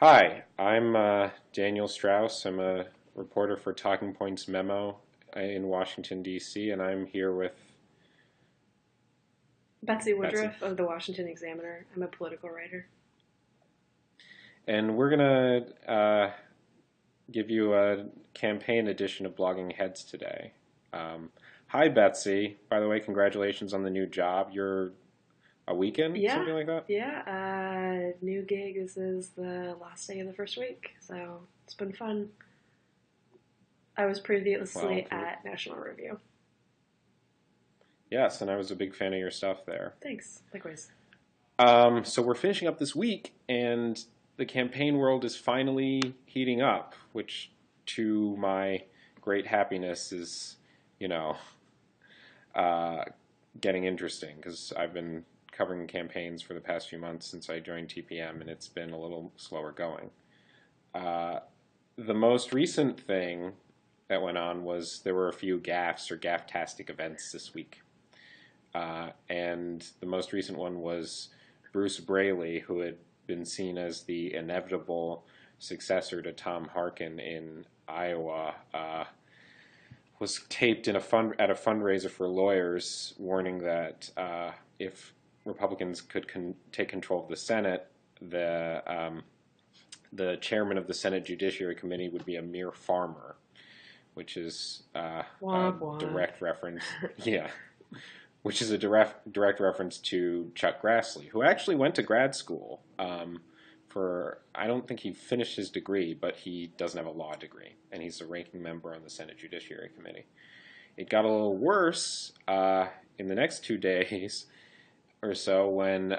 Hi, I'm Daniel Strauss. I'm a reporter for Talking Points Memo in Washington, D.C., and I'm here with Betsy Betsy. Woodruff of the Washington Examiner. I'm a political writer. And we're going to give you a campaign edition of Blogging Heads today. Hi, Betsy. By the way, congratulations on the new job. You're a weekend, Yeah, something like that? yeah. New gig. This is the last day of the first week, so it's been fun. I was Well, previously at National Review. yes, and I was a big fan of your stuff there. Thanks. Likewise. So we're finishing up this week, and the campaign world is finally heating up, which, to my great happiness, is, you know, uh, getting interesting because I've been covering campaigns for the past few months since I joined TPM, and it's been a little slower going. Uh, the most recent thing that went on was there were a few gaffes or gaffe-tastic events this week. And the most recent one was Bruce Braley, who had been seen as the inevitable successor to Tom Harkin in Iowa, was taped at a fundraiser for lawyers, warning that if Republicans could take control of the Senate, the chairman of the Senate Judiciary Committee would be a mere farmer, which is a Womp womp. direct reference. Yeah, which is a direct reference to Chuck Grassley, who actually went to grad school for, I don't think he finished his degree, but he doesn't have a law degree, and he's a ranking member on the Senate Judiciary Committee. It got a little worse in the next 2 days or so when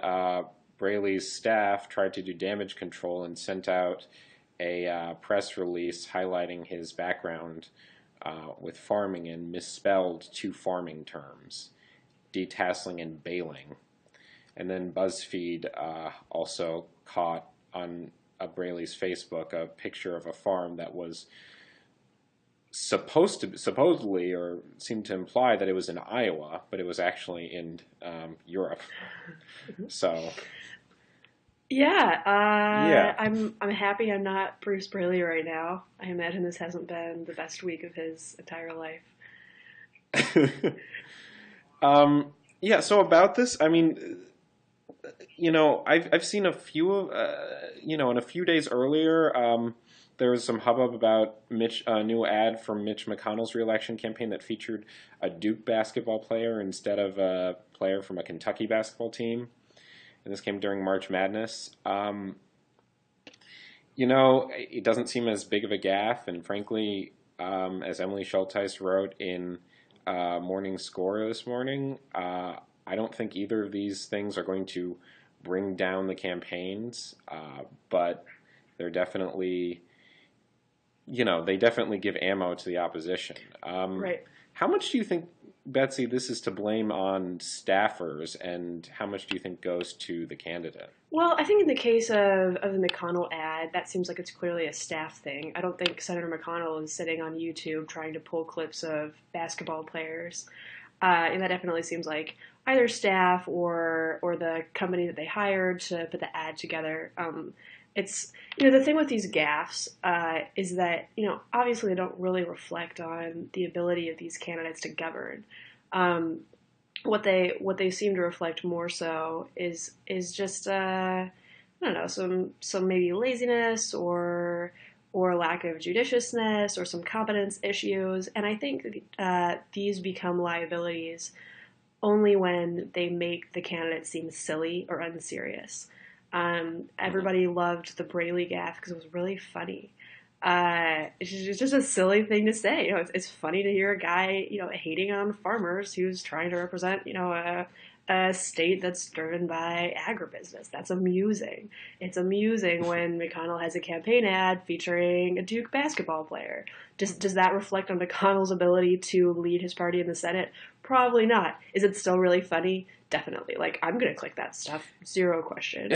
Braley's staff tried to do damage control and sent out a press release highlighting his background with farming and misspelled two farming terms, detasseling and baling. And then BuzzFeed also caught on Braley's Facebook a picture of a farm that was supposedly or seemed to imply that it was in Iowa, but it was actually in Europe. So Yeah, yeah. I'm happy I'm not Bruce Braley right now. I imagine this hasn't been the best week of his entire life. Yeah. So about this, I mean, I've seen a few of, and a few days earlier, there was some hubbub about a new ad from Mitch McConnell's reelection campaign that featured a Duke basketball player instead of a player from a Kentucky basketball team, and this came during March Madness. It doesn't seem as big of a gaffe, and frankly, as Emily Schulteis wrote in Morning Score this morning, I don't think either of these things are going to bring down the campaigns, but they're definitely, they definitely give ammo to the opposition. Right. How much do you think, Betsy, this is to blame on staffers, and how much do you think goes to the candidate? Well, I think in the case of the McConnell ad, that seems like it's clearly a staff thing. I don't think Senator McConnell is sitting on YouTube trying to pull clips of basketball players. And that definitely seems like either staff or the company that they hired to put the ad together. It's the thing with these gaffes is that obviously they don't really reflect on the ability of these candidates to govern. Um, what they seem to reflect more so is just I don't know, some maybe laziness or lack of judiciousness or some competence issues. And I think these become liabilities only when they make the candidate seem silly or unserious. Mm-hmm. Everybody loved the Braley gaffe because it was really funny. It's just a silly thing to say. It's funny to hear a guy, hating on farmers who's trying to represent, a state that's driven by agribusiness. That's amusing. It's amusing when McConnell has a campaign ad featuring a Duke basketball player. Does that reflect on McConnell's ability to lead his party in the Senate? Probably not. Is it still really funny? Definitely. Like, I'm gonna click that stuff. Zero question.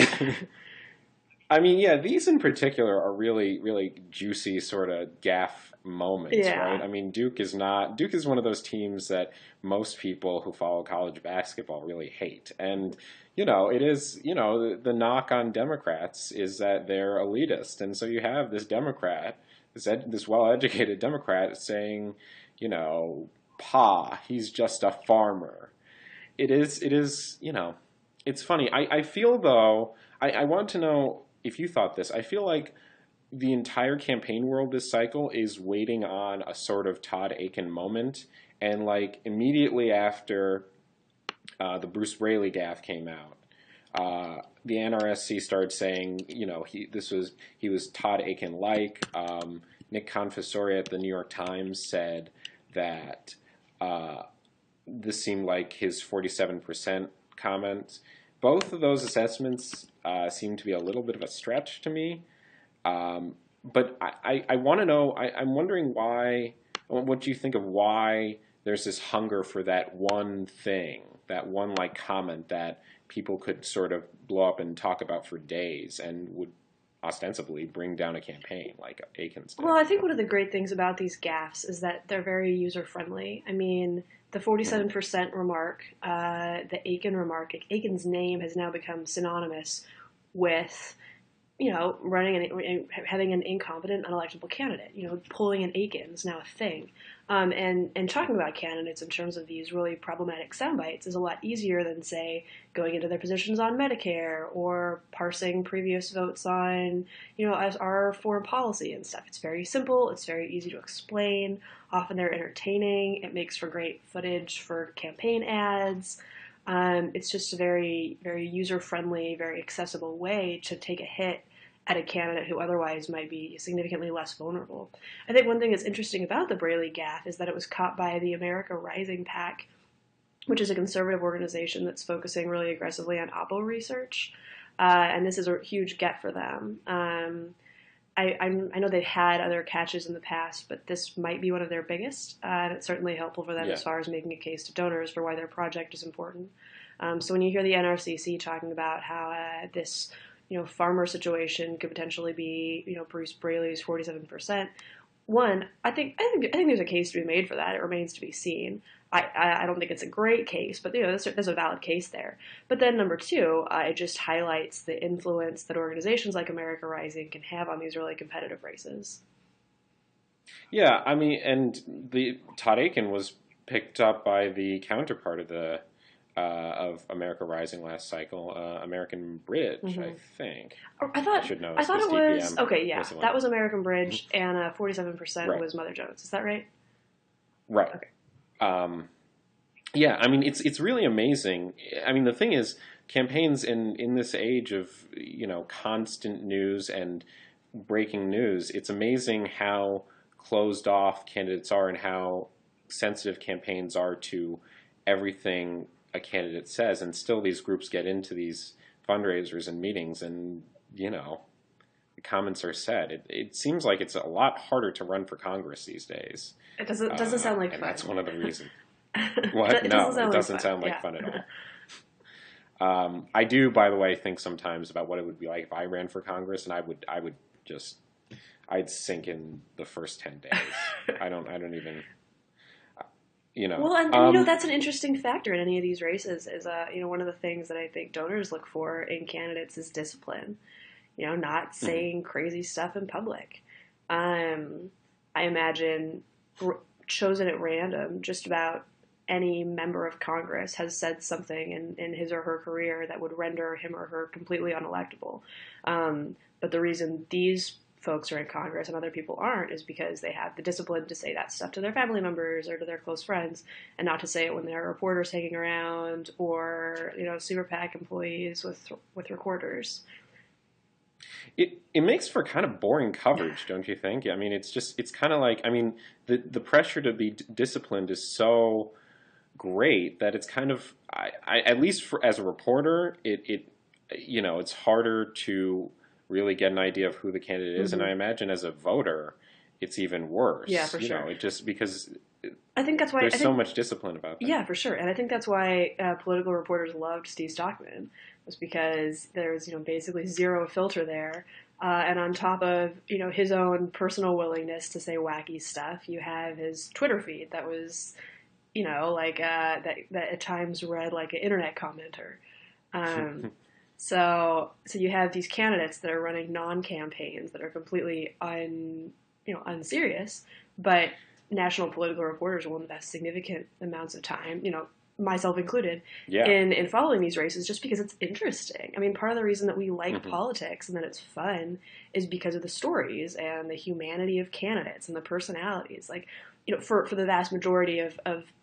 I mean, yeah, these in particular are really, really juicy sort of gaff moments, right? Yeah. I mean, Duke is one of those teams that most people who follow college basketball really hate. And, it is, the knock on Democrats is that they're elitist. And so you have this Democrat, this well-educated Democrat saying, Pa, he's just a farmer. It is, it's funny. I feel though, I want to know if you thought this. I feel like the entire campaign world this cycle is waiting on a sort of Todd Akin moment. And like immediately after the Bruce Braley gaffe came out, the NRSC started saying, he was Todd Akin like. Nick Confessore at the New York Times said that this seemed like his 47% comment. Both of those assessments seem to be a little bit of a stretch to me. But I want to know, I'm wondering why, what do you think of why there's this hunger for that one thing, that one like comment that people could sort of blow up and talk about for days and would ostensibly bring down a campaign like Akin's did. Well, I think one of the great things about these gaffes is that they're very user friendly. I mean, the 47% remark, the Akin remark, Akin's name has now become synonymous with, running and having an incompetent, unelectable candidate. Pulling an Akin is now a thing. And talking about candidates in terms of these really problematic sound bites is a lot easier than, say, going into their positions on Medicare or parsing previous votes on, as our foreign policy and stuff. It's very simple. It's very easy to explain. Often they're entertaining. It makes for great footage for campaign ads. It's just a very, very user-friendly, very accessible way to take a hit at a candidate who otherwise might be significantly less vulnerable. I think one thing that's interesting about the Braley gaffe is that it was caught by the America Rising PAC, which is a conservative organization that's focusing really aggressively on Oppo research. And this is a huge get for them. I know they've had other catches in the past, but this might be one of their biggest, and it's certainly helpful for them as far as making a case to donors for why their project is important. So when you hear the NRCC talking about how this farmer situation could potentially be Bruce Braley's 47%, one, I think there's a case to be made for that. It remains to be seen. I don't think it's a great case, but there's a valid case there. But then number two, it just highlights the influence that organizations like America Rising can have on these really competitive races. Yeah, I mean, and the Todd Akin was picked up by the counterpart of America Rising last cycle, American Bridge, I think. I should know. I thought it was okay. Yeah, was that was American Bridge, and 47% was Mother Jones. Is that right? Right. Okay. Yeah, I mean, it's really amazing. I mean, the thing is, campaigns in this age of constant news and breaking news, it's amazing how closed off candidates are and how sensitive campaigns are to everything a candidate says, and still these groups get into these fundraisers and meetings, and the comments are said. It seems like it's a lot harder to run for Congress these days. It doesn't sound like and fun. that's one of the reasons. What? No, it doesn't sound like fun at all. I do, by the way, think sometimes about what it would be like if I ran for Congress, and I'd sink in the first 10 days. I don't even. Well, and that's an interesting factor in any of these races. Is one of the things that I think donors look for in candidates is discipline. Not saying crazy stuff in public. I imagine chosen at random, just about any member of Congress has said something in his or her career that would render him or her completely unelectable. But the reason these folks are in Congress and other people aren't is because they have the discipline to say that stuff to their family members or to their close friends, and not to say it when there are reporters hanging around or super PAC employees with recorders. It makes for kind of boring coverage, don't you think? I mean, it's kind of like, I mean, the pressure to be disciplined is so great that it's kind of, I at least as a reporter, it's harder to really get an idea of who the candidate is, and I imagine as a voter, it's even worse. Yeah, for sure. It just because I think that's why there's so much discipline about that. Yeah, for sure, and I think that's why political reporters loved Steve Stockman, was because there's basically zero filter there, and on top of his own personal willingness to say wacky stuff, you have his Twitter feed that was that at times read like an internet commenter. So you have these candidates that are running non-campaigns that are completely unserious, but national political reporters will invest significant amounts of time, myself included, Yeah. in following these races just because it's interesting. I mean, part of the reason that we like Hmm. politics and that it's fun is because of the stories and the humanity of candidates and the personalities. Like, for the vast majority of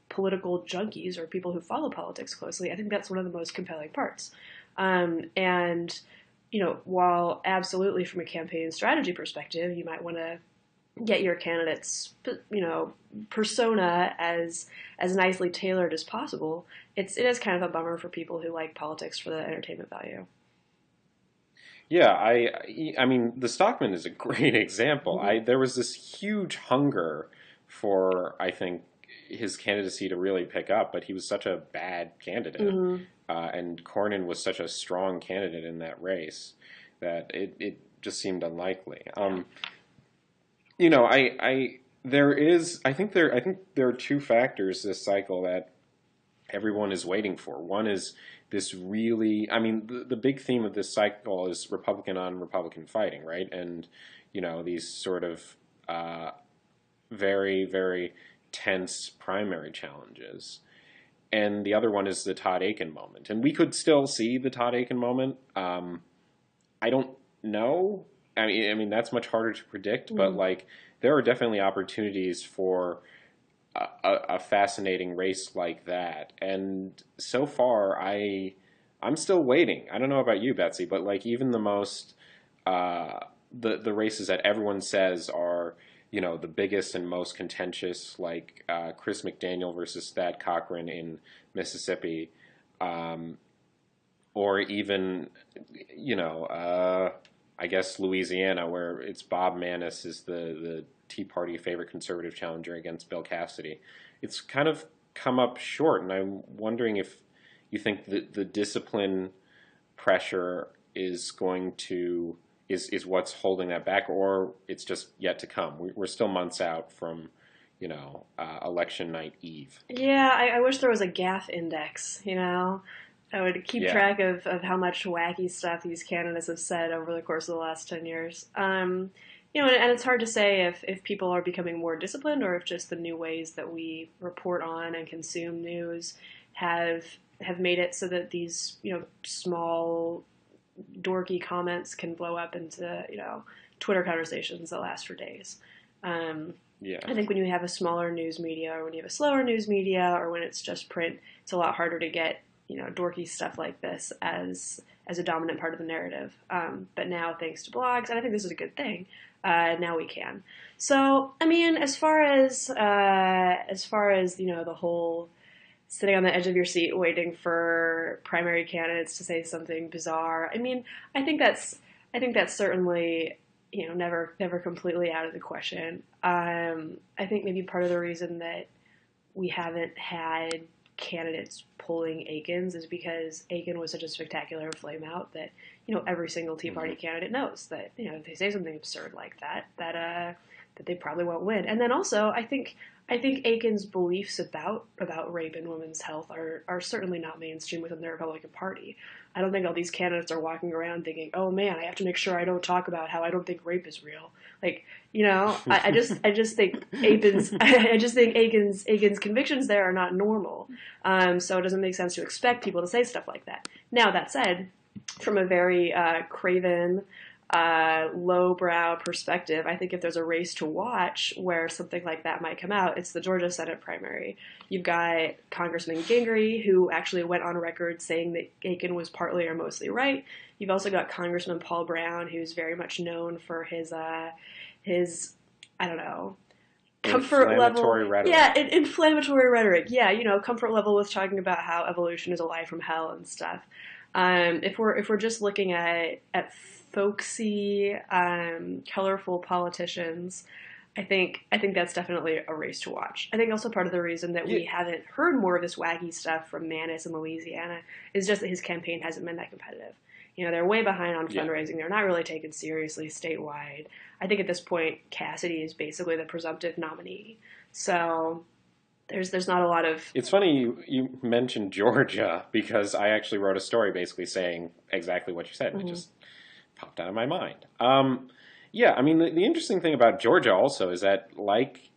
political junkies or people who follow politics closely, I think that's one of the most compelling parts. And while absolutely from a campaign strategy perspective, you might want to get your candidate's persona as nicely tailored as possible. It is kind of a bummer for people who like politics for the entertainment value. Yeah, I mean, the Stockman is a great example. Mm-hmm. There was this huge hunger for, I think, his candidacy to really pick up, but he was such a bad candidate, Mm-hmm. and Cornyn was such a strong candidate in that race that it just seemed unlikely. Yeah. I think there are two factors this cycle that everyone is waiting for. One is this really, I mean, the big theme of this cycle is Republican on Republican fighting, right? And, these sort of very, very tense primary challenges. And the other one is the Todd Akin moment. And we could still see the Todd Akin moment. I don't know. I mean that's much harder to predict, but Mm-hmm. like there are definitely opportunities for a fascinating race like that. And so far, I'm still waiting. I don't know about you, Betsy, but like even the most the races that everyone says are the biggest and most contentious, like Chris McDaniel versus Thad Cochran in Mississippi, um, or even you know I guess Louisiana, where it's Bob Manis is the Tea Party favorite conservative challenger against Bill Cassidy. It's kind of come up short, and I'm wondering if you think that the discipline pressure is going to is what's holding that back, or it's just yet to come. We're still months out from election night eve. Yeah, I wish there was a gaffe index, I would keep Yeah. track of how much wacky stuff these candidates have said over the course of the last 10 years. And it's hard to say if people are becoming more disciplined or if just the new ways that we report on and consume news have made it so that these, small dorky comments can blow up into, Twitter conversations that last for days. Um, Yeah. I think when you have a smaller news media or when you have a slower news media or when it's just print, it's a lot harder to get, dorky stuff like this as a dominant part of the narrative. But now, thanks to blogs, and I think this is a good thing, now we can. So, I mean, as far as the whole sitting on the edge of your seat waiting for primary candidates to say something bizarre. I mean, I think that's certainly never completely out of the question. I think maybe part of the reason that we haven't had candidates pulling Akins is because Akin was such a spectacular flame out that every single Tea Party Hmm. candidate knows that if they say something absurd like that they probably won't win. And then also I think Akin's beliefs about rape and women's health are certainly not mainstream within the Republican Party. I don't think all these candidates are walking around thinking, "Oh man, I have to make sure I don't talk about how I don't think rape is real." Like, I just think Akin's convictions there are not normal. So it doesn't make sense to expect people to say stuff like that. Now that said, from a very craven, lowbrow perspective, I think if there's a race to watch where something like that might come out, it's the Georgia Senate primary. You've got Congressman Gingrey, who actually went on record saying that Akin was partly or mostly right. You've also got Congressman Paul Brown, who's very much known for his I don't know, comfort level. Inflammatory rhetoric. Yeah, inflammatory rhetoric. Yeah, comfort level with talking about how evolution is a lie from hell and stuff. If we're just looking at folksy, colorful politicians, I think that's definitely a race to watch. I think also part of the reason that we Yeah. haven't heard more of this wacky stuff from Manis in Louisiana is just that his campaign hasn't been that competitive. They're way behind on Yeah. fundraising. They're not really taken seriously statewide. I think at this point, Cassidy is basically the presumptive nominee. So There's not a lot of. It's funny you mentioned Georgia because I actually wrote a story basically saying exactly what you said. It just popped out of my mind. Yeah, I mean, the interesting thing about Georgia also is that, like,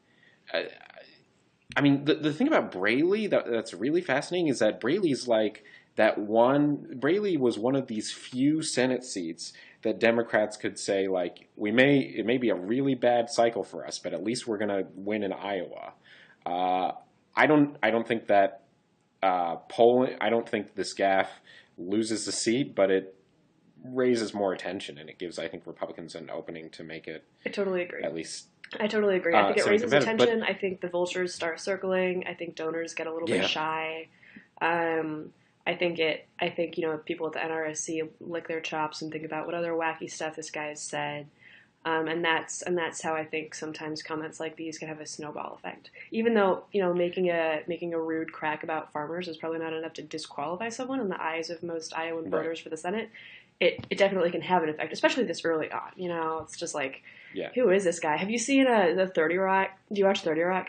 I mean, the thing about Braley that's really fascinating is that Braley's like Braley was one of these few Senate seats that Democrats could say, like, it may be a really bad cycle for us, but at least we're going to win in Iowa. I don't think that polling. I don't think this gaffe loses the seat, but it raises more attention and it gives, I think, Republicans an opening to make it. I totally agree. At least. I totally agree. I think it raises attention. But, I think the vultures start circling. I think donors get a little bit shy. I think people at the NRSC lick their chops and think about what other wacky stuff this guy has said. And that's how I think sometimes comments like these can have a snowball effect. Even though, making a rude crack about farmers is probably not enough to disqualify someone in the eyes of most Iowan voters for the Senate, it definitely can have an effect, especially this early on. It's just like, who is this guy? Have you seen the 30 Rock? Do you watch 30 Rock?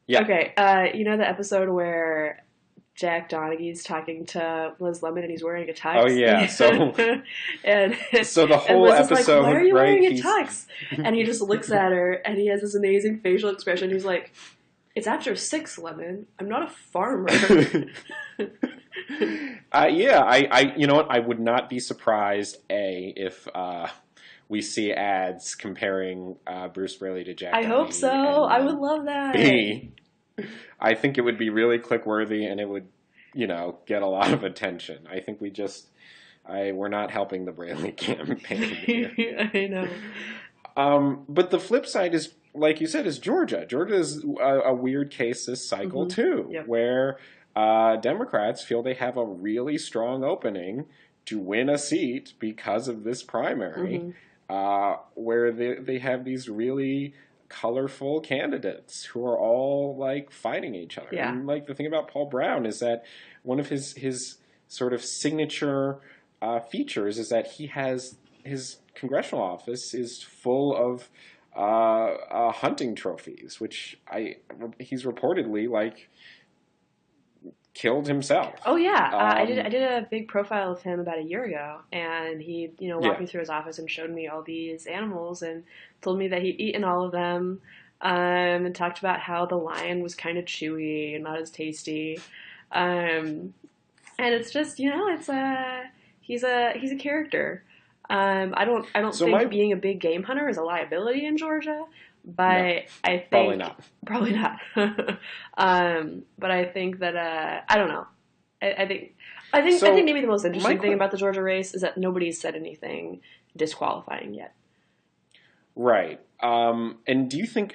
Yeah. Okay. The episode where Jack Donaghy's talking to Liz Lemon and he's wearing a tux. Oh yeah, so and so the whole and Liz episode, is like, why are you wearing a tux? And he just looks at her and he has this amazing facial expression. He's like, it's after 6, Lemon. I'm not a farmer. I you know what? I would not be surprised if we see ads comparing Bruce Braley to Jack. I hope so. I would love that. B, I think it would be really click-worthy and it would, get a lot of attention. I think we're not helping the Braley campaign here. I know. But the flip side is, like you said, is Georgia. Georgia is a weird case this cycle, too, where Democrats feel they have a really strong opening to win a seat because of this primary, where they have these really colorful candidates who are all like fighting each other. Yeah. And like the thing about Paul Brown is that one of his sort of signature features is that his congressional office is full of hunting trophies, which he's reportedly like killed himself. Oh yeah, I did a big profile of him about a year ago, and he walked me through his office and showed me all these animals and told me that he'd eaten all of them, and talked about how the lion was kind of chewy and not as tasty, and it's just he's a character. I don't think being a big game hunter is a liability in Georgia. But no, I think probably not. But I think that I don't know. I think maybe the most interesting thing about the Georgia race is that nobody's said anything disqualifying yet. Right. And do you think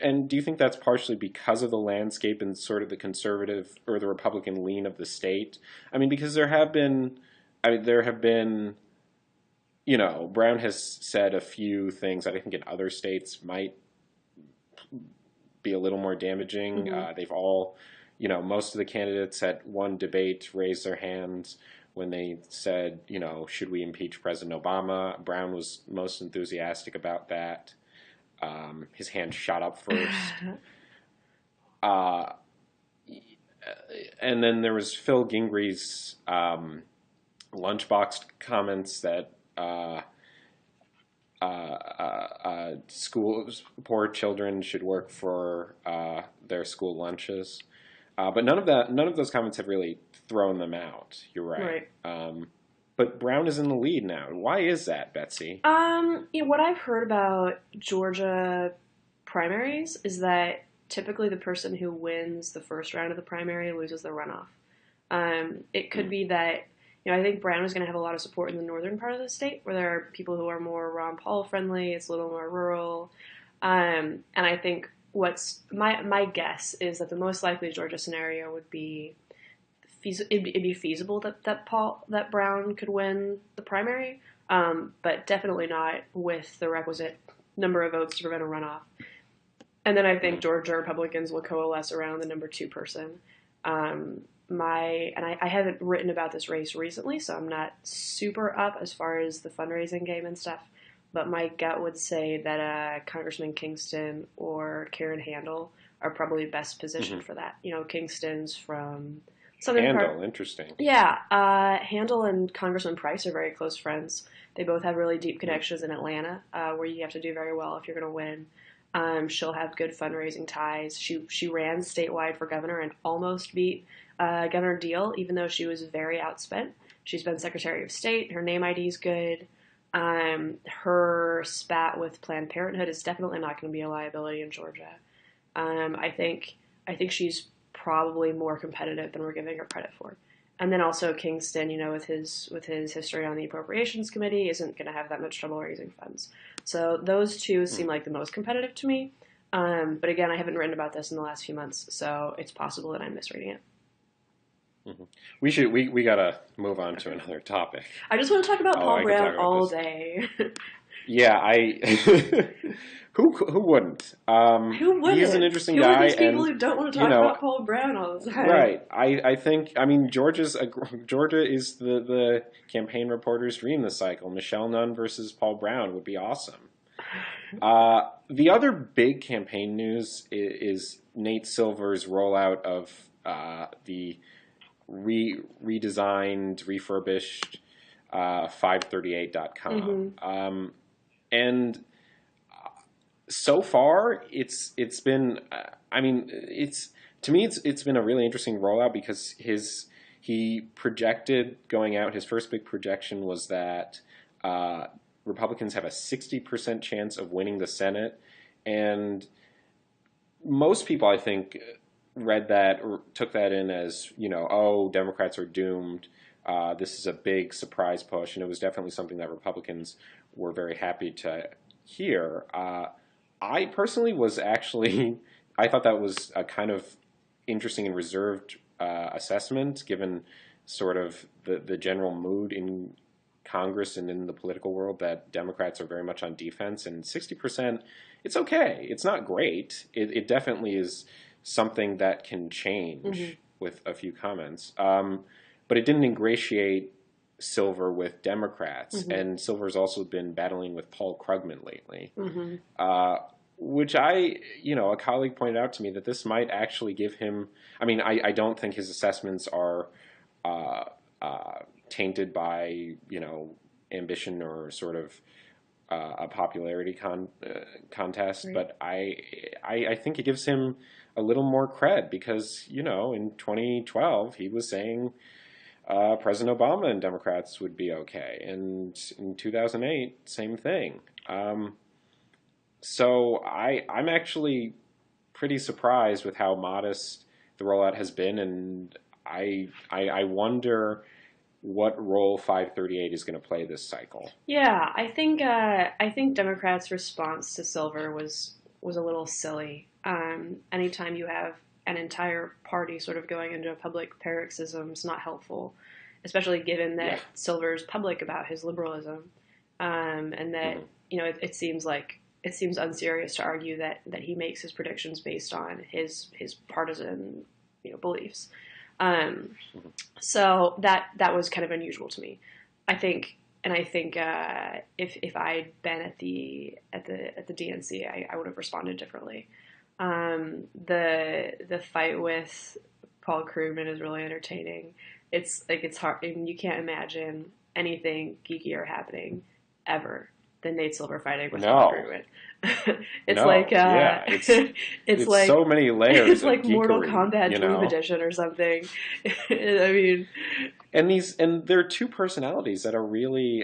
that's partially because of the landscape and sort of the conservative or the Republican lean of the state? I mean, because there have been, Brown has said a few things that I think in other states might be a little more damaging. They've all, most of the candidates at one debate raised their hands when they said, should we impeach President Obama? Brown was most enthusiastic about that. His hand shot up first. And then there was Phil Gingri's lunchbox comments that poor children should work for their school lunches, but none of those comments have really thrown them out. You're right. But Brown is in the lead now. Why is that, Betsy? What I've heard about Georgia primaries is that typically the person who wins the first round of the primary loses the runoff. It could be that. I think Brown is going to have a lot of support in the northern part of the state, where there are people who are more Ron Paul friendly. It's a little more rural, and I think my guess is that the most likely Georgia scenario would be it'd be feasible that Brown could win the primary, but definitely not with the requisite number of votes to prevent a runoff. And then I think Georgia Republicans will coalesce around the number 2 person. I haven't written about this race recently, so I'm not super up as far as the fundraising game and stuff. but my gut would say that Congressman Kingston or Karen Handel are probably best Hmm. positioned for that. Kingston's from southern part. Handle, interesting. Yeah, Handel and Congressman Price are very close friends. They both have really deep Mm. connections in Atlanta, where you have to do very well if you're going to win. She'll have good fundraising ties. She ran statewide for governor and almost beat Governor Deal, even though she was very outspent. She's been Secretary of State. Her name ID is good. Her spat with Planned Parenthood is definitely not going to be a liability in Georgia. I think she's probably more competitive than we're giving her credit for. And then also Kingston, with his history on the Appropriations Committee, isn't going to have that much trouble raising funds. So those two seem Mm. like the most competitive to me. But again, I haven't written about this in the last few months, so it's possible that I'm misreading it. Hmm. We gotta move on to Okay. another topic. I just want to talk about Oh, Paul I could Brown talk about all this. day. Yeah, I who wouldn't? Who He is an wouldn't? interesting Who are guy, these people and who don't want to you talk know, about Paul Brown all the time? right. I think I mean Georgia is the campaign reporter's dream this cycle. Michelle Nunn versus Paul Brown would be awesome. The other big campaign news is Nate Silver's rollout of the redesigned, refurbished 538.com. Mm-hmm. And so far, it's been. I mean, it's to me, it's been a really interesting rollout because he projected going out. His first big projection was that Republicans have a 60% chance of winning the Senate, and most people, I think, read that or took that in as, oh, Democrats are doomed. This is a big surprise push, and it was definitely something that Republicans were very happy to hear. I personally was actually, I thought that was a kind of interesting and reserved assessment, given sort of the general mood in Congress and in the political world that Democrats are very much on defense, and 60%, it's okay. It's not great. It definitely is something that can Mm-hmm. change with a few comments. But it didn't ingratiate Silver with Democrats, Mm-hmm. and Silver's also been battling with Paul Krugman lately, Mm-hmm. uh, which a colleague pointed out to me that this might actually give him. I mean, I don't think his assessments are uh, tainted by ambition or sort of a popularity contest, Right. but I think it gives him a little more cred because in 2012 he was saying President Obama and Democrats would be okay, and in 2008 same thing. So I'm actually pretty surprised with how modest the rollout has been, and I wonder what role 538 is going to play this cycle. Yeah, I think Democrats' response to Silver was a little silly. Anytime you have an entire party sort of going into a public paroxysm is not helpful, especially given Yeah. that Silver's public about his liberalism, and that Hmm. it seems unserious to argue that he makes his predictions based on his partisan beliefs. Um, Hmm. so that was kind of unusual to me. I think if I'd been at the DNC, I would have responded differently. The fight with Paul Krugman is really entertaining. It's hard. I mean, you can't imagine anything geekier happening ever than Nate Silver fighting with Paul No, Krugman. It's no, like yeah, it's it's so like many it's layers of like Mortal geekery, Kombat Dream Edition or something. I mean, and there are two personalities that are really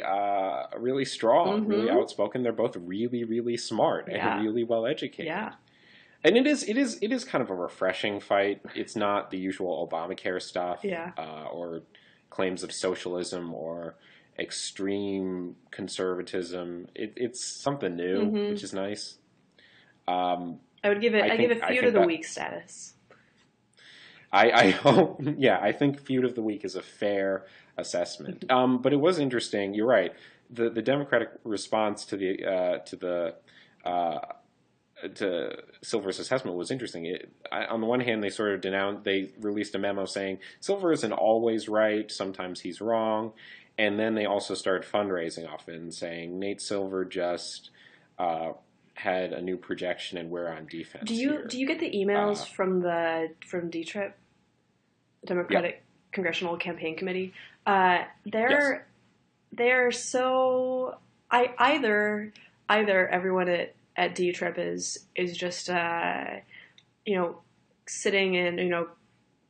strong, really mm-hmm. outspoken. They're both really really smart and Yeah, really well educated. yeah, And it is kind of a refreshing fight. It's not the usual Obamacare stuff yeah. or claims of socialism or extreme conservatism. It's something new, Mm-hmm. which is nice. Um, I give it I feud of think the that week status. I hope yeah I think feud of the week is a fair assessment. But it was interesting. You're right. The Democratic response uh, to Silver's assessment was interesting. On the one hand, they sort of they released a memo saying Silver isn't always right. Sometimes he's wrong. And then they also started fundraising off it and saying Nate Silver just had a new projection and we're on defense. Do you get the emails from D-Trip, Democratic Congressional Campaign Committee? They're so either everyone at D-Trip is just sitting and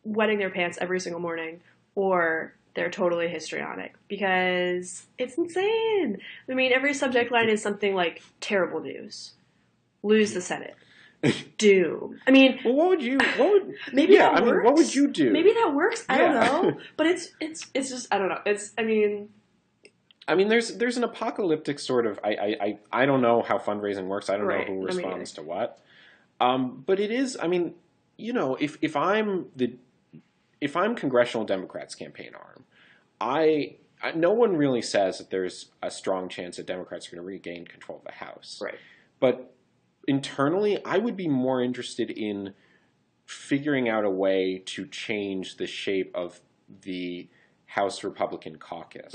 wetting their pants every single morning, or they're totally histrionic because it's insane. I mean, every subject line is something like terrible news, lose the Senate, doom. I mean, well, what would maybe yeah, that I works. mean, what would you do? Maybe that works. I don't know, but it's just I don't know. I mean, there's an apocalyptic sort of I don't know how fundraising works. I don't know who no, responds to what. But it is. I mean, if I'm Congressional Democrats' campaign arm, no one really says that there's a strong chance that Democrats are going to regain control of the House. Right. But internally, I would be more interested in figuring out a way to change the shape of the House Republican caucus,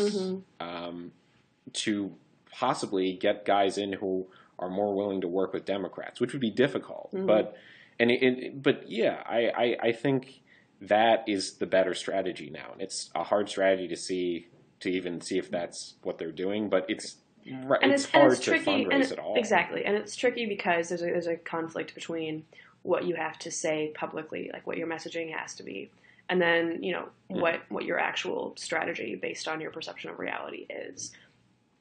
to possibly get guys in who are more willing to work with Democrats, which would be difficult. But yeah, I think that is the better strategy now, and it's a hard strategy to even see if that's what they're doing. But it's hard to fundraise at all. Exactly, and it's tricky because there's a conflict between what you have to say publicly, like what your messaging has to be, and then what your actual strategy based on your perception of reality is.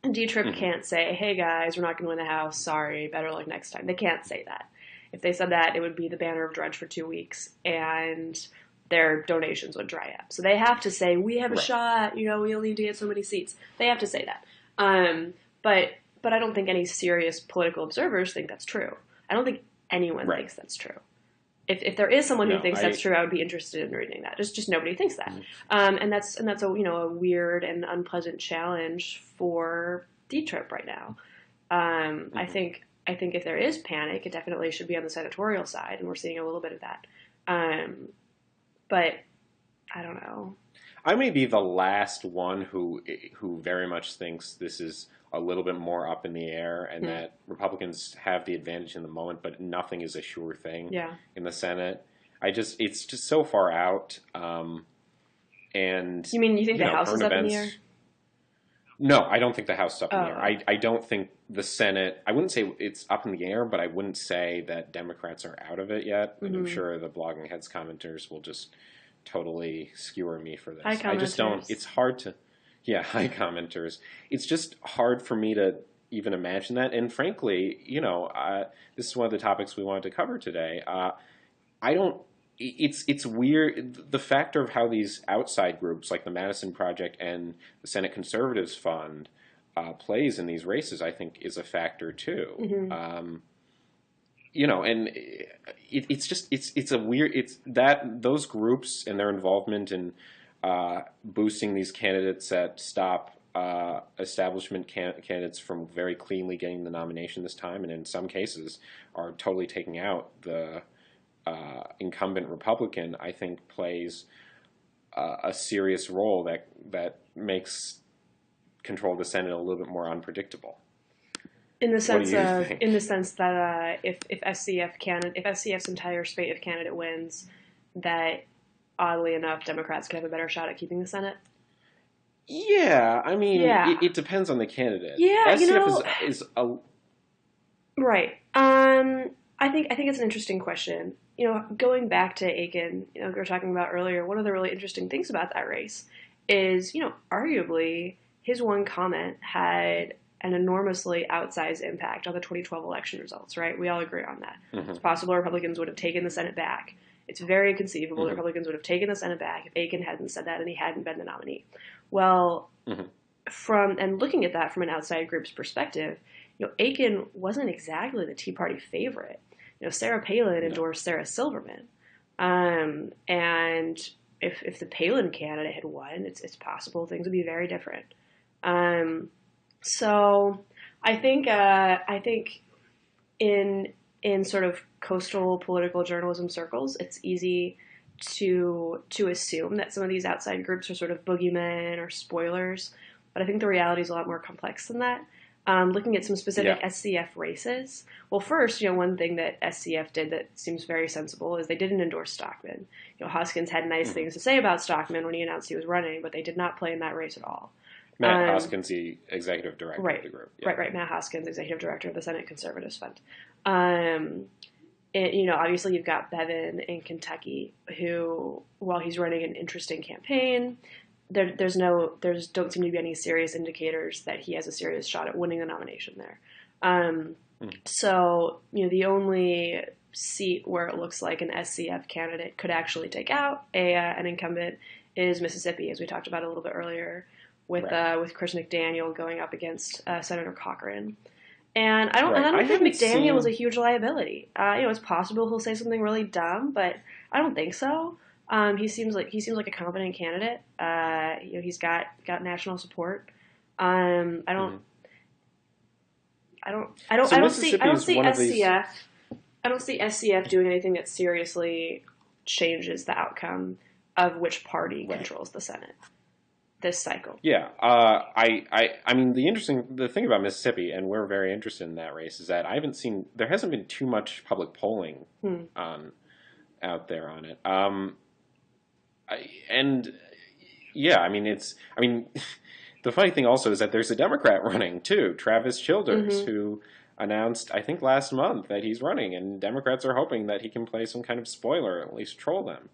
And D-Trip can't say, "Hey guys, we're not going to win the House. Sorry, better luck next time." They can't say that. If they said that, it would be the banner of Drudge for 2 weeks, and their donations would dry up. So they have to say, "We have a shot. We only need to get so many seats." They have to say that. But I don't think any serious political observers think that's true. I don't think anyone thinks that's true. If there is someone who thinks that's true, I would be interested in reading that. Just nobody thinks that, and that's a weird and unpleasant challenge for D-Trip right now. I think if there is panic, it definitely should be on the senatorial side, and we're seeing a little bit of that. But I don't know. I may be the last one who very much thinks this is a little bit more up in the air, and that Republicans have the advantage in the moment, but nothing is a sure thing in the Senate. It's just so far out. And you mean you think the House is up in the air? No, I don't think the House is up in the air. I don't think the Senate. I wouldn't say it's up in the air, but I wouldn't say that Democrats are out of it yet. And I'm sure the Blogging Heads commenters will just totally skewer me for this. I just don't. It's hard to. Yeah, hi commenters. It's just hard for me to even imagine that. And frankly, this is one of the topics we wanted to cover today. I don't. It's weird. The factor of how these outside groups like the Madison Project and the Senate Conservatives Fund plays in these races, I think, is a factor too. And it's a weird. It's that those groups and their involvement in boosting these candidates that stop establishment candidates from very cleanly getting the nomination this time, and in some cases are totally taking out the incumbent Republican, I think plays a serious role that makes control of the Senate a little bit more unpredictable. In the sense that if SCF's entire spate of candidate wins, that oddly enough Democrats could have a better shot at keeping the Senate. Yeah, I mean, it depends on the candidate. Yeah, SCF is a right. I think it's an interesting question. Going back to Akin, we were talking about earlier, one of the really interesting things about that race is, arguably his one comment had an enormously outsized impact on the 2012 election results, right? We all agree on that. It's possible Republicans would have taken the Senate back. It's very conceivable that Republicans would have taken the Senate back if Akin hadn't said that and he hadn't been the nominee. Well, and looking at that from an outside group's perspective, Akin wasn't exactly the Tea Party favorite. Sarah Palin endorsed Sarah Silverman. And if the Palin candidate had won, it's possible things would be very different. So I think in sort of coastal political journalism circles, it's easy to assume that some of these outside groups are sort of boogeymen or spoilers. but I think the reality is a lot more complex than that. Looking at some specific Yeah. SCF races. Well, first, one thing that SCF did that seems very sensible is they didn't endorse Stockman. Hoskins had nice Hmm. things to say about Stockman when he announced he was running, but they did not play in that race at all. Matt Hoskins, the executive director of Right, the group. Yeah. right. Matt Hoskins, executive director of the Senate Conservatives Fund. Obviously you've got Bevin in Kentucky, who, while he's running an interesting campaign, there's don't seem to be any serious indicators that he has a serious shot at winning the nomination there. So, the only seat where it looks like an SCF candidate could actually take out an incumbent is Mississippi, as we talked about a little bit earlier, with Right. with Chris McDaniel going up against Senator Cochran. And I don't, Right. and I don't I think haven't McDaniel is a seen. huge liability. It's possible he'll say something really dumb, but I don't think so. He seems like a competent candidate. He's got national support. I don't, Mhm. I So don't see, I Mississippi don't is see one of these. SCF. I don't see SCF doing anything that seriously changes the outcome of which party Right. controls the Senate this cycle. Yeah. I mean, the thing about Mississippi, and we're very interested in that race, is that there hasn't been too much public polling Hmm. on out there on it. And yeah, I mean, the funny thing also is that there's a Democrat running too, Travis Childers, Mm-hmm. who announced, I think last month, that he's running, and Democrats are hoping that he can play some kind of spoiler, at least troll them.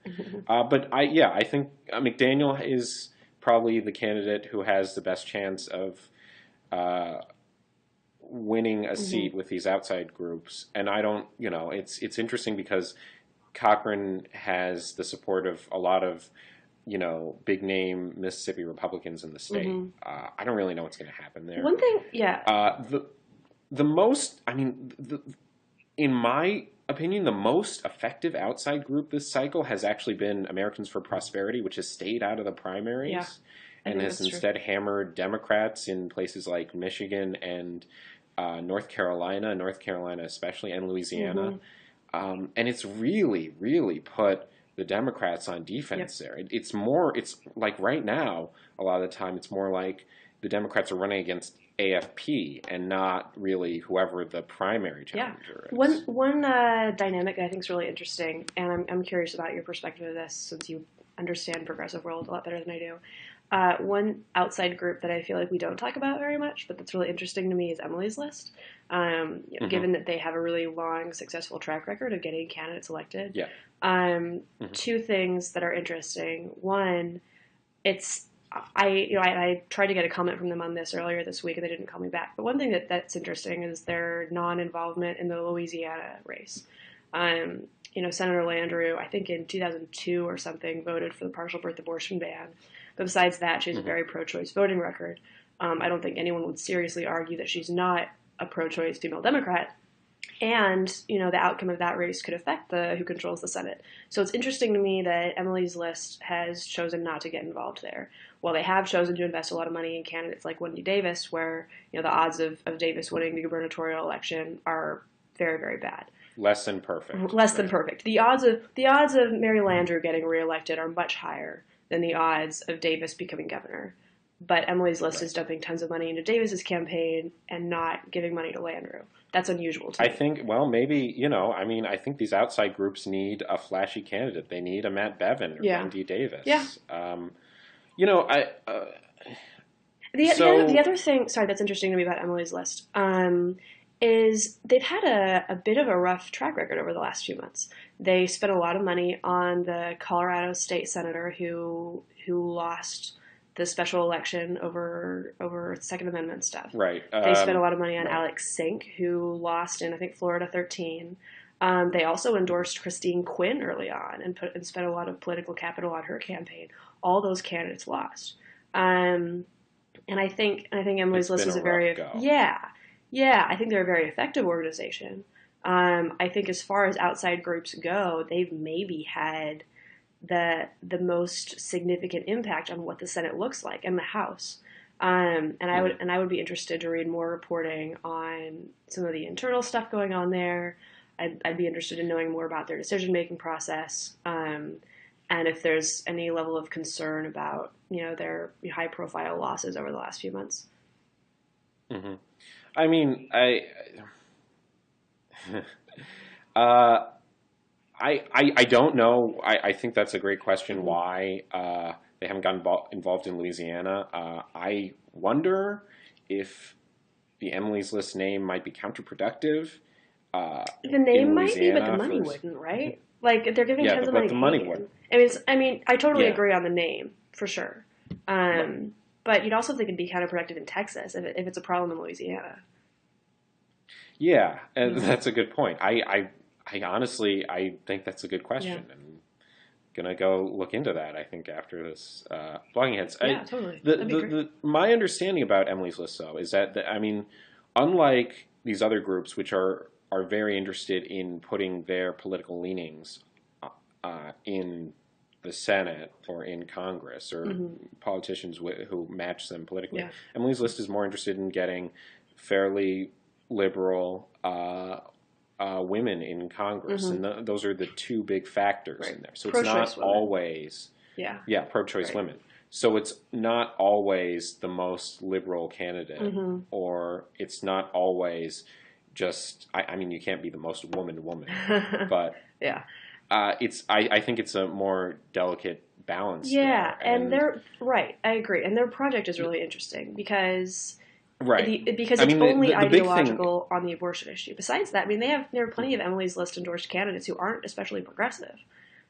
I think McDaniel is probably the candidate who has the best chance of uh, winning a Mm-hmm. seat with these outside groups. And I don't, it's interesting because Cochran has the support of a lot of, big name Mississippi Republicans in the state. Mm-hmm. I don't really know what's going to happen there. One thing, yeah. The most, in my opinion, the most effective outside group this cycle has actually been Americans for Prosperity, which has stayed out of the primaries Yeah, I and think has that's true. instead hammered Democrats in places like Michigan and North Carolina especially, and Louisiana. Mm-hmm. And it's really, really put the Democrats on Yep. defense there. It's like right now, a lot of the time, it's more like the Democrats are running against AFP and not really whoever the primary Yeah. challenger is. One dynamic that I think is really interesting, and I'm curious about your perspective of this since you understand progressive world a lot better than I do. One outside group that I feel like we don't talk about very much, but that's really interesting to me is Emily's List. Hmm. Given that they have a really long, successful track record of getting candidates elected, Yeah. Hmm. two things that are interesting. One, it's I tried to get a comment from them on this earlier this week and they didn't call me back. But one thing that's interesting is their non-involvement in the Louisiana race. Senator Landrieu, I think in 2002 or something, voted for the partial birth abortion ban. But besides that, she has a Hmm. very pro-choice voting record. I don't think anyone would seriously argue that she's not a pro-choice female Democrat. And the outcome of that race could affect who controls the Senate. So it's interesting to me that Emily's List has chosen not to get involved there. While they have chosen to invest a lot of money in candidates like Wendy Davis, where the odds of Davis winning the gubernatorial election are very, very bad. Less than perfect. Less than Right. perfect. The odds of Mary Landrieu getting reelected are much higher than the odds of Davis becoming governor. But Emily's List Right. is dumping tons of money into Davis's campaign and not giving money to Landrieu. That's unusual to I me. think, well, maybe, I think these outside groups need a flashy candidate. They need a Matt Bevin or Yeah. Wendy Yeah. Davis. You know, I The so other thing, sorry, that's interesting to me about Emily's List, is they've had a bit of a rough track record over the last few months. They spent a lot of money on the Colorado state senator who lost the special election over Second Amendment stuff. right, They spent a lot of money on right. Alex Sink, who lost in I think Florida 13. They also endorsed Christine Quinn early on and spent a lot of political capital on her campaign. All those candidates lost. And I think Emily's It's List been is a a rough very go. yeah. I think they're a very effective organization. I think as far as outside groups go, they've maybe had the most significant impact on what the Senate looks like and the House. Hmm. I would be interested to read more reporting on some of the internal stuff going on there. I'd be interested in knowing more about their decision making process. and if there's any level of concern about, their high-profile losses over the last few months. Mm-hmm. I mean, uh, I don't know. I think that's a great question. Mm-hmm. Why they haven't gotten involved in Louisiana? I wonder if the Emily's List name might be counterproductive The name in might be, but the Louisiana. money wouldn't, right? Like, they're giving Yeah, tons of but money the to money Hagen. would. I totally Yeah, agree on the name, for sure. right. But you'd also think it'd be counterproductive in Texas if it's a problem in Louisiana. Yeah, and Mm-hmm. that's a good point. I honestly, I think that's a good Yeah. question, and gonna go look into that. I think after this blogging heads, Yeah, totally. That'd be great. my understanding about Emily's List though is that I mean, unlike these other groups, which are very interested in putting their political leanings in the Senate or in Congress or Mm-hmm. politicians who match them politically, Yeah. Emily's List is more interested in getting fairly liberal women in Congress, Mm-hmm. and those are the two big factors Right. in there. So it's Pro-choice not women. always, Yeah. yeah, pro-choice Right. women. So it's not always the most liberal candidate, Mm-hmm. or it's not always just. I mean, you can't be the most woman, but Yeah. I think it's a more delicate balance Yeah, there, and and they're right. I agree, and their project is really interesting because right. because I it's mean, only the big thing. ideological on the abortion issue. Besides that, there are plenty of Emily's List endorsed candidates who aren't especially progressive.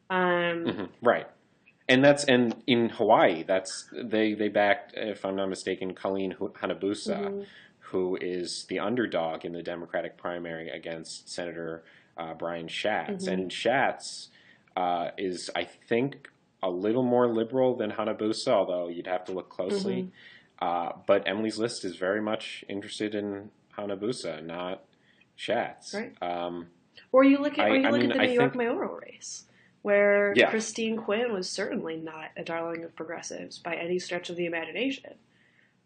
Um, Right. And in Hawaii, they backed, if I'm not mistaken, Colleen Hanabusa, mm-hmm. who is the underdog in the Democratic primary against Senator Brian Schatz. Mm-hmm. And Schatz is, I think, a little more liberal than Hanabusa, although you'd have to look closely. Mm-hmm. But Emily's List is very much interested in Hanabusa, not Schatz. Right. Or you look I at mean, the I New York think, mayoral race, where yeah, Christine Quinn was certainly not a darling of progressives by any stretch of the imagination.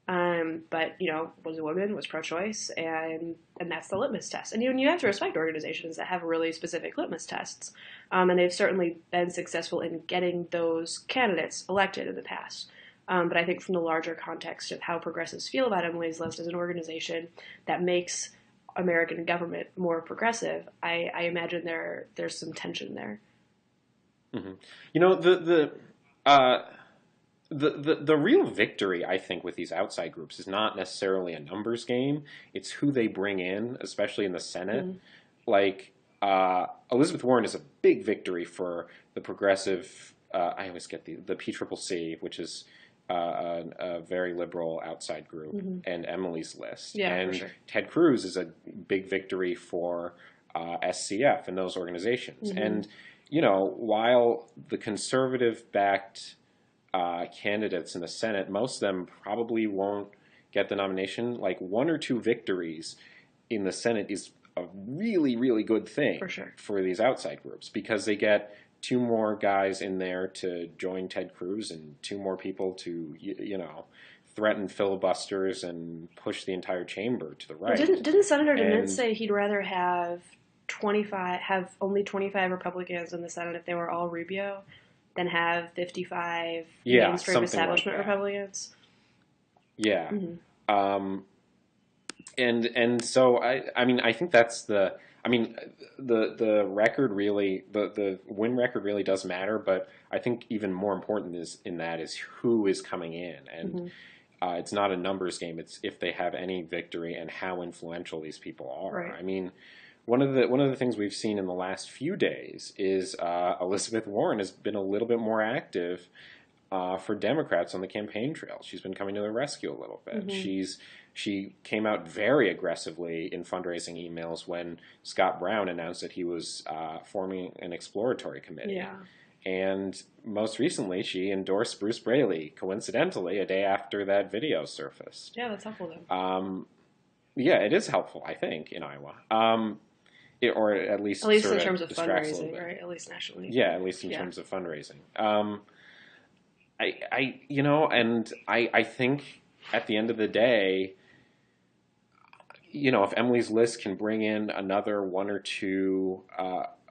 But was a woman, was pro-choice, and that's the litmus test. And you have to respect organizations that have really specific litmus tests, and they've certainly been successful in getting those candidates elected in the past. But I think from the larger context of how progressives feel about Emily's List as an organization that makes American government more progressive, I imagine there's some tension there. hmm You know, uh, the real victory, I think, with these outside groups is not necessarily a numbers game. It's who they bring in, especially in the Senate. Mm-hmm. Like Elizabeth Warren is a big victory for the progressive. I always get the PCCC, which is a very liberal outside group, Mm-hmm. and Emily's List. Yeah, for And sure. Ted Cruz is a big victory for SCF and those organizations. Mm-hmm. And while the conservative-backed candidates in the Senate, most of them probably won't get the nomination. Like one or two victories in the Senate is a really, really good thing For sure. for these outside groups because they get two more guys in there to join Ted Cruz and two more people to, threaten filibusters and push the entire chamber to the right. Didn't Senator DeMint And say he'd rather have only 25 Republicans in the Senate if they were all Rubio than have 55 yeah, mainstream something like establishment that. Republicans? Yeah. Mm-hmm. And so I mean I think that's the record really the win record really does matter, but I think even more important is who is coming in, and Mm-hmm. it's not a numbers game. It's if they have any victory and how influential these people are. Right. I mean, one of the things we've seen in the last few days is Elizabeth Warren has been a little bit more active for Democrats on the campaign trail. She's been coming to the rescue a little bit. Mm-hmm. She came out very aggressively in fundraising emails when Scott Brown announced that he was forming an exploratory committee. Yeah. And most recently, she endorsed Bruce Braley, coincidentally, a day after that video surfaced. Yeah, that's helpful though. Yeah, it is helpful, I think, in Iowa. Or at least At least sort in of terms of distracts a little fundraising, bit. right? At least nationally. Yeah, at least in Yeah. terms of fundraising. I think at the end of the day, if Emily's List can bring in another one or two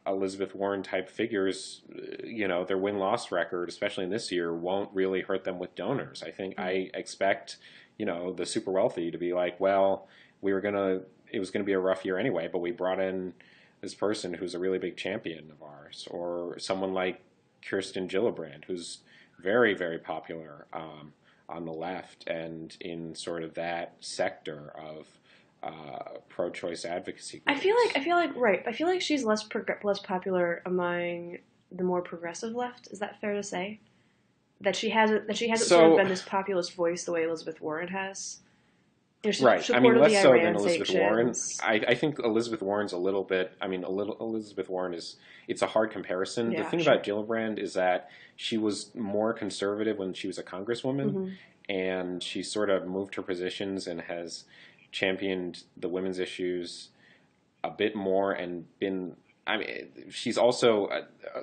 Elizabeth Warren type figures, their win-loss record, especially in this year, won't really hurt them with donors. I expect, the super wealthy to be like, well, it was gonna be a rough year anyway, but we brought in this person who's a really big champion of ours, or someone like Kirsten Gillibrand, who's very, very popular on the left and in sort of that sector of pro-choice advocacy groups. I feel like she's less popular among the more progressive left. Is that fair to say? That she hasn't sort of been this populist voice the way Elizabeth Warren has. Right. I mean, less so than Elizabeth Warren. I think Elizabeth Warren's a little bit. I mean, Elizabeth Warren it's a hard comparison. Yeah, the thing about Gillibrand is that she was more conservative when she was a congresswoman, and she sort of moved her positions and has championed the women's issues a bit more and been. I mean, she's also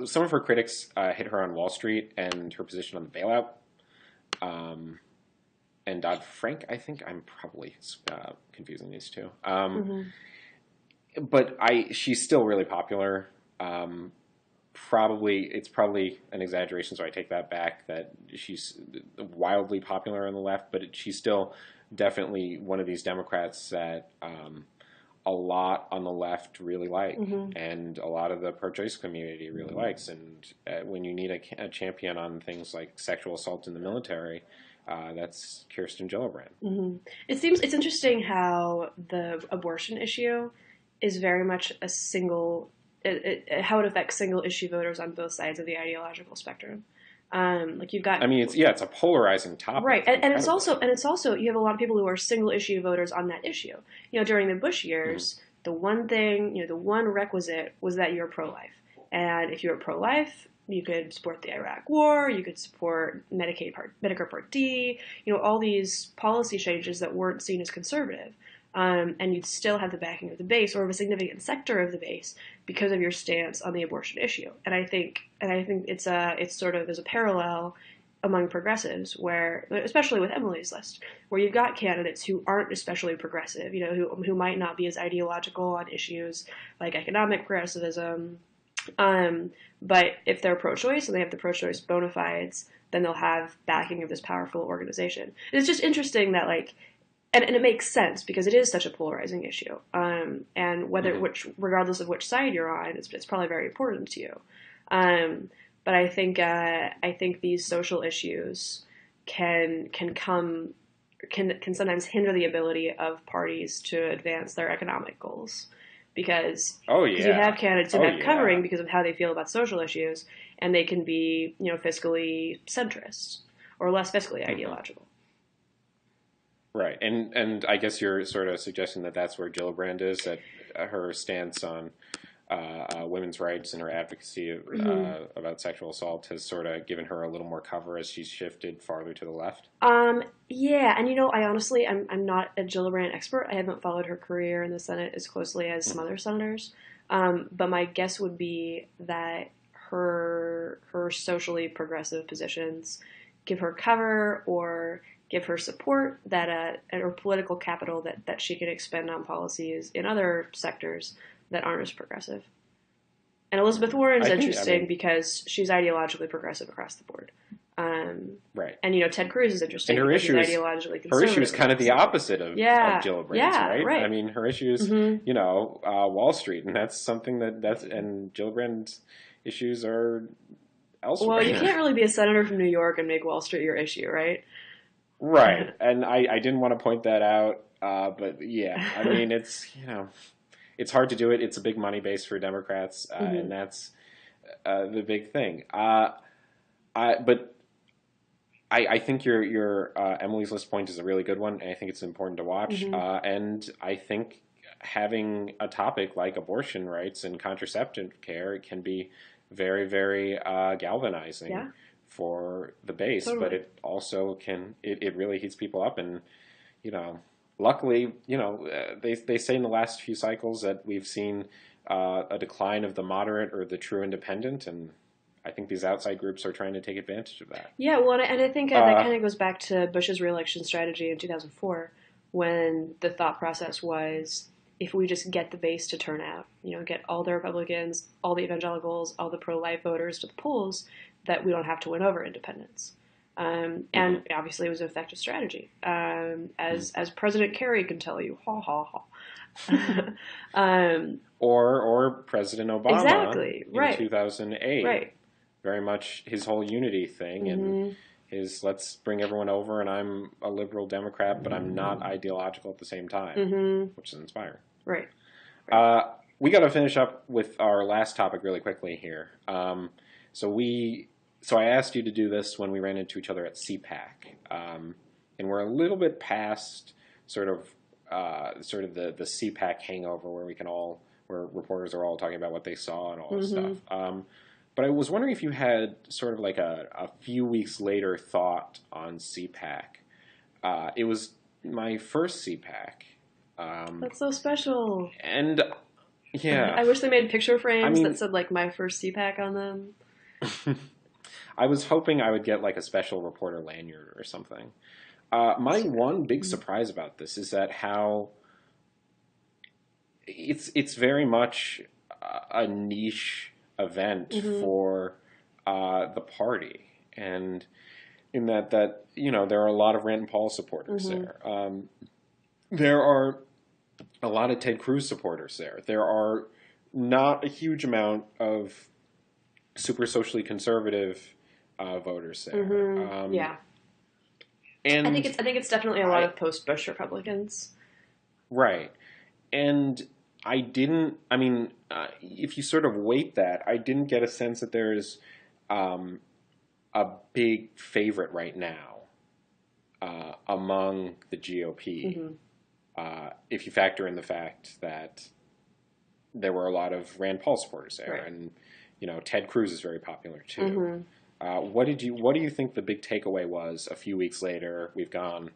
some of her critics hit her on Wall Street and her position on the bailout. And Dodd-Frank, I think I'm probably confusing these two. But she's still really popular. It's probably an exaggeration, so I take that back, that she's wildly popular on the left, but she's still definitely one of these Democrats that a lot on the left really like, and a lot of the pro-choice community really likes. And when you need a champion on things like sexual assault in the military, that's Kirsten Gillibrand. It's interesting how the abortion issue is very much a single. How it affects single issue voters on both sides of the ideological spectrum. Like you've got. I mean, it's a polarizing topic, right? And it's also you have a lot of people who are single issue voters on that issue. During the Bush years, the one thing, the one requisite was that you're pro-life, and if you were pro-life, you could support the Iraq War, you could support Medicare Part D, all these policy changes that weren't seen as conservative. And you'd still have the backing of the base or of a significant sector of the base because of your stance on the abortion issue. And I think it's sort of, there's a parallel among progressives where, especially with Emily's list, where you've got candidates who aren't especially progressive, who might not be as ideological on issues like economic progressivism. But if they're pro-choice and they have the pro-choice bona fides, then they'll have backing of this powerful organization. And it's just interesting that and it makes sense because it is such a polarizing issue. And regardless of which side you're on, it's probably very important to you. But I think these social issues can sometimes hinder the ability of parties to advance their economic goals. Because you have candidates who have covering because of how they feel about social issues, and they can be, fiscally centrist or less fiscally ideological. Right, and I guess you're sort of suggesting that that's where Gillibrand is, that her stance on women's rights and her advocacy about sexual assault has sort of given her a little more cover as she's shifted farther to the left. Yeah, and I honestly, I'm not a Gillibrand expert. I haven't followed her career in the Senate as closely as some other senators. But my guess would be that her socially progressive positions give her cover or give her support or political capital that she can expend on policies in other sectors that aren't as progressive. And Elizabeth Warren's interesting because she's ideologically progressive across the board. Right. And, Ted Cruz is interesting and because he's ideologically conservative. Her issue is kind of the opposite of Gillibrand's, right? I mean, her issue is, Wall Street, and that's something and Gillibrand's issues are elsewhere. Well, you can't really be a senator from New York and make Wall Street your issue, right? Right. And I didn't want to point that out, but yeah, I mean, it's, it's hard to do it. It's a big money base for Democrats, and that's the big thing. But I think your Emily's List point is a really good one, and I think it's important to watch. And I think having a topic like abortion rights and contraceptive care can be very, very galvanizing for the base. Totally. But it also it really heats people up, and luckily, they say in the last few cycles that we've seen a decline of the moderate or the true independent, and I think these outside groups are trying to take advantage of that. Yeah, well, and I think that kind of goes back to Bush's reelection strategy in 2004, when the thought process was, if we just get the base to turn out, get all the Republicans, all the evangelicals, all the pro-life voters to the polls, that we don't have to win over independents. And obviously it was an effective strategy. As President Kerry can tell you, ha ha ha. Or President Obama exactly, right. in 2008. Right. Very much his whole unity thing and his let's bring everyone over, and I'm a liberal Democrat, but I'm not ideological at the same time, which is inspiring. Right. We got to finish up with our last topic really quickly here. So I asked you to do this when we ran into each other at CPAC, and we're a little bit past sort of the CPAC hangover where reporters are all talking about what they saw and all this stuff. But I was wondering if you had sort of like a few weeks later thought on CPAC. It was my first CPAC. That's so special. And yeah, I wish they made picture frames that said like my first CPAC on them. I was hoping I would get like a special reporter lanyard or something. My one big surprise about this is that how it's very much a niche event for the party, and in that there are a lot of Rand Paul supporters there. There are a lot of Ted Cruz supporters there. There are not a huge amount of super socially conservative voters there. Yeah, and I think it's definitely a lot of post-Bush Republicans. Right, and if you sort of weight that, I didn't get a sense that there's a big favorite right now among the GOP. If you factor in the fact that there were a lot of Rand Paul supporters there, right. And Ted Cruz is very popular too. What do you think the big takeaway was? A few weeks later, we've gone.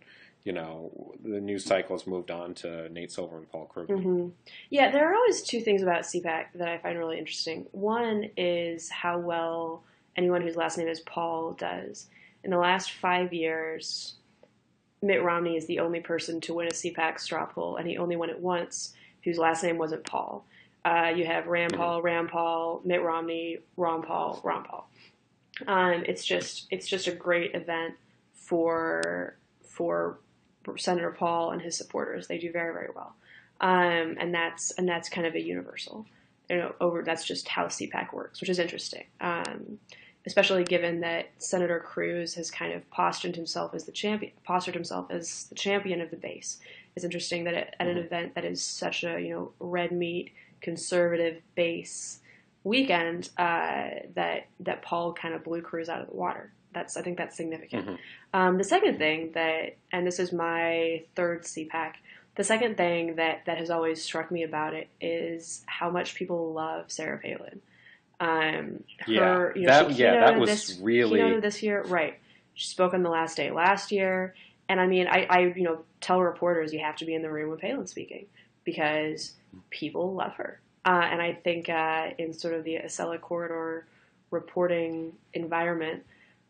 The news cycle has moved on to Nate Silver and Paul Krugman. Yeah, there are always two things about CPAC that I find really interesting. One is how well anyone whose last name is Paul does. In the last 5 years, Mitt Romney is the only person to win a CPAC straw poll, and he only won it once, whose last name wasn't Paul. You have Rand Paul, Mitt Romney, Ron Paul. It's just a great event for Senator Paul and his supporters. They do very, very well, and that's kind of a universal. That's just how CPAC works, which is interesting, especially given that Senator Cruz has kind of postured himself as the champion of the base. It's interesting that at an event that is such a red meat conservative base weekend, that Paul kind of blew Cruz out of the water. I think that's significant. The second thing and this is my third CPAC, the second thing that has always struck me about it is how much people love Sarah Palin. That was really keynoted this year, right? She spoke on the last day last year, and I tell reporters you have to be in the room when Palin's speaking because people love her, and I think in sort of the Acela corridor reporting environment.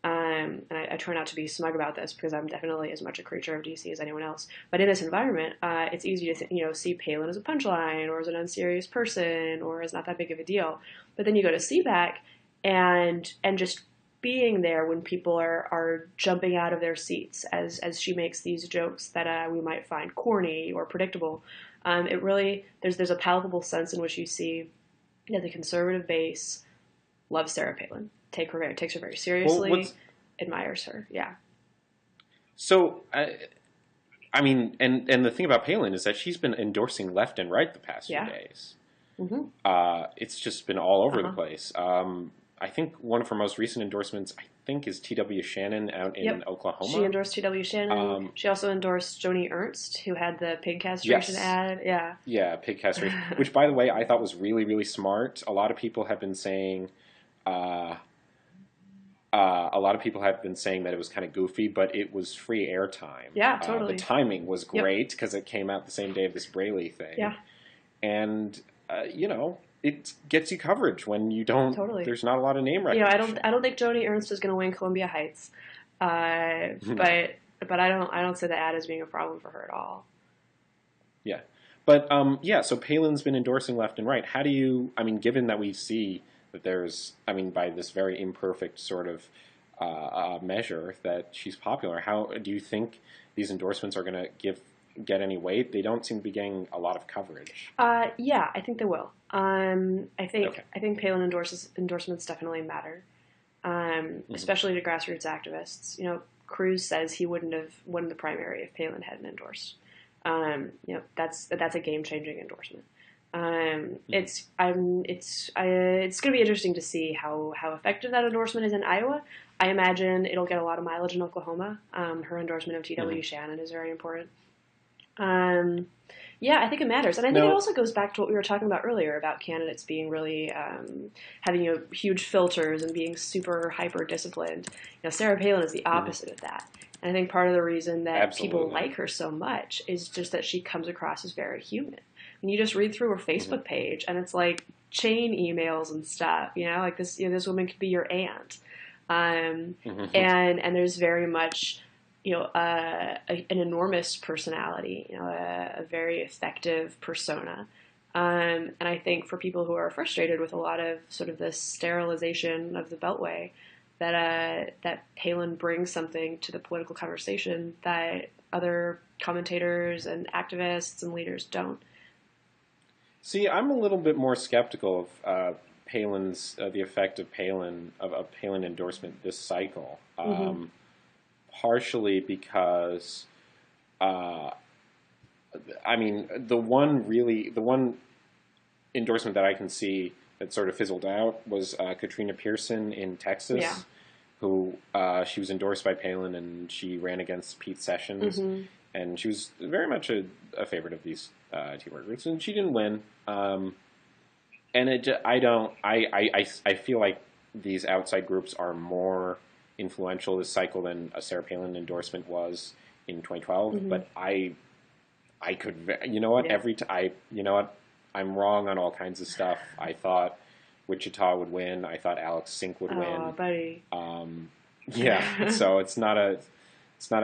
And I try not to be smug about this because I'm definitely as much a creature of DC as anyone else. But in this environment, it's easy to see Palin as a punchline or as an unserious person or as not that big of a deal. But then you go to CPAC and just being there when people are jumping out of their seats as she makes these jokes that we might find corny or predictable. It really there's a palpable sense in which you see that the conservative base loves Sarah Palin. Takes her very seriously, admires her. Yeah. So, and the thing about Palin is that she's been endorsing left and right the past few days. It's just been all over the place. I think one of her most recent endorsements, is T.W. Shannon out in Oklahoma. She endorsed T.W. Shannon. She also endorsed Joni Ernst, who had the pig castration ad. Yeah. Yeah, pig castration, which, by the way, I thought was really, really smart. A lot of people have been saying... that it was kind of goofy, but it was free airtime. Yeah, totally. The timing was great because it came out the same day of this Braley thing. Yeah. And, it gets you coverage when you don't, there's not a lot of name recognition. I don't think Joni Ernst is going to win Columbia Heights. But I don't see the ad as being a problem for her at all. Yeah. But yeah, so Palin's been endorsing left and right. How do you? I mean, given that we see that there's, I mean, by this very imperfect sort of measure that she's popular, how do you think these endorsements are going to get any weight? They don't seem to be getting a lot of coverage. Yeah, I think they will. Okay. I think Palin endorsements definitely matter, especially to grassroots activists. You know, Cruz says he wouldn't have won the primary if Palin hadn't endorsed. You know, that's a game changing endorsement. It's going to be interesting to see how effective that endorsement is in Iowa. I imagine it'll get a lot of mileage in Oklahoma. Her endorsement of T.W. Shannon is very important. Yeah, I think it matters, and I think it also goes back to what we were talking about earlier about candidates being really having huge filters and being super hyper disciplined. You know, Sarah Palin is the opposite of that, and I think part of the reason that people like her so much is just that she comes across as very human. And you just read through her Facebook page, and it's like chain emails and stuff. You know, like this. You know, this woman could be your aunt, and there's very much, you know, an enormous personality, you know, a very effective persona. And I think for people who are frustrated with a lot of sort of this sterilization of the Beltway, that Palin brings something to the political conversation that other commentators and activists and leaders don't. See, I'm a little bit more skeptical of Palin's the effect of Palin endorsement this cycle. Partially because, I mean, the one endorsement that I can see that sort of fizzled out was Katrina Pearson in Texas, who she was endorsed by Palin and she ran against Pete Sessions, and she was very much a favorite of these two groups, and she didn't win. And I feel like these outside groups are more influential this cycle than a Sarah Palin endorsement was in 2012. But I could, you know what, you know what, I'm wrong on all kinds of stuff. I thought Wichita would win. I thought Alex Sink would win. Oh, buddy. Yeah, so it's not a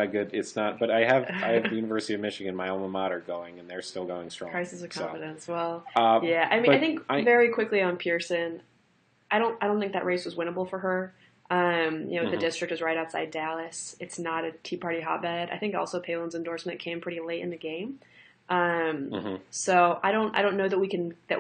good, but I have the University of Michigan, my alma mater, going, and they're still going strong. Crisis of confidence. So, well, yeah, I mean, I think very quickly on Pearson, I don't think that race was winnable for her. You know, the district is right outside Dallas. It's not a Tea Party hotbed. I think also Palin's endorsement came pretty late in the game. So I don't know that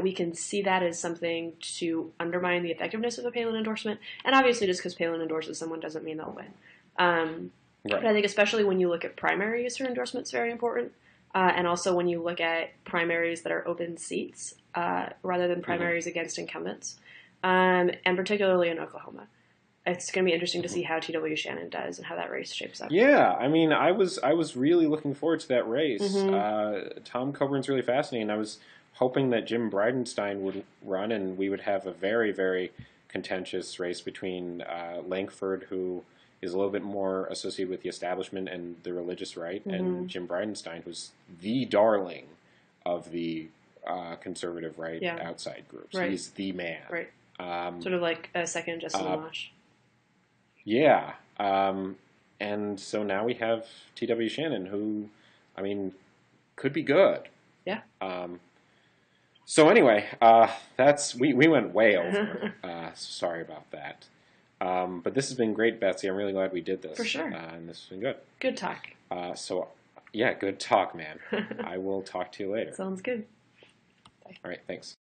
we can see that as something to undermine the effectiveness of a Palin endorsement. And obviously, just because Palin endorses someone doesn't mean they'll win. But I think especially when you look at primaries, her endorsement's very important. And also when you look at primaries that are open seats rather than primaries against incumbents, and particularly in Oklahoma. It's going to be interesting to see how T.W. Shannon does and how that race shapes up. Yeah, I mean, I was really looking forward to that race. Tom Coburn's really fascinating. I was hoping that Jim Bridenstine would run, and we would have a very, very contentious race between Lankford, who is a little bit more associated with the establishment and the religious right, and Jim Bridenstine, who's the darling of the conservative right outside groups. Right. He's the man. Right. Sort of like a second Justin Amash. Yeah. And so now we have T.W. Shannon, who, I mean, could be good. Yeah. So anyway, we went way over. Sorry about that. But this has been great, Betsy. I'm really glad we did this. For sure. And this has been good. Good talk. So, yeah, good talk, man. I will talk to you later. Sounds good. All right, thanks.